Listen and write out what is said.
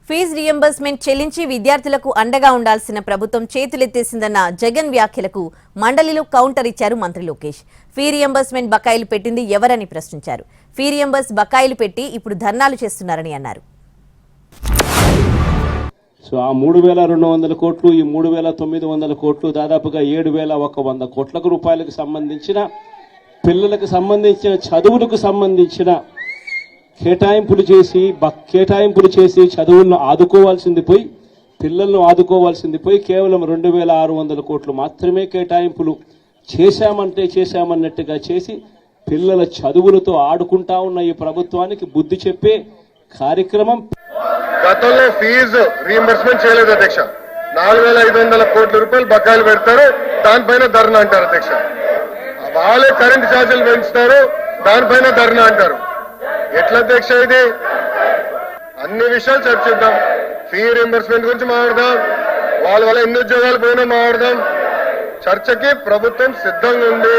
Fee reimbursement చెల్లించి విద్యార్థులకు అండగా ఉండాల్సిన ప్రభుత్వం చేతులెత్తేసిందన్న జగన్ వ్యాఖ్యలకు మండలిలో కౌంటర్ ఇచ్చారు మంత్రి లోకేష్. ఫీ రియంబర్స్మెంట్ బకాయిలు పెట్టింది ఎవరని ప్రశ్నించారు. ఫీ రియంబర్స్ బకాయిలు పెట్టి ఇప్పుడు ధర్నాలు చేస్తున్నారని అన్నారు. సో ఆ 3,200 కోట్లు ఈ 3,900 కోట్లు దాదాపుగా 7,100 కోట్ల రూపాయలకు సంబంధించిన పిల్లలకు సంబంధించిన చదువులకు సంబంధించిన కేటాయింపులు చేసి చదువులను ఆదుకోవాల్సింది పోయి పిల్లలను ఆదుకోవాల్సింది పోయి కేవలం 2,600 కోట్లు మాత్రమే కేటాయింపులు చేశామన్నట్టుగా చేసి పిల్లల చదువులతో ఆడుకుంటా ఉన్న ఈ ప్రభుత్వానికి బుద్ధి చెప్పే కార్యక్రమం. గతంలో ఫీజు రీఎంబర్స్మెంట్ చేయలేదు అధ్యక్ష. 4,500 కోట్ల రూపాయలు బకాయిలు పెడతారు, దానిపైన ధర్నా అంటారు అధ్యక్ష. వాళ్ళే కరెంట్ ఛార్జీలు పెంచుతారు, దానిపైన ధర్నా అంటారు. ఎట్లా అధ్యక్ష ఇది? అన్ని విషయాలు చర్చిద్దాం. ఫీ రీఎంబర్స్మెంట్ గురించి మాట్లాడదాం, వాళ్ళ వల్ల ఎన్ని ఉద్యోగాలు పోయినా మాట్లాడదాం. చర్చకి ప్రభుత్వం సిద్ధంగా ఉంది.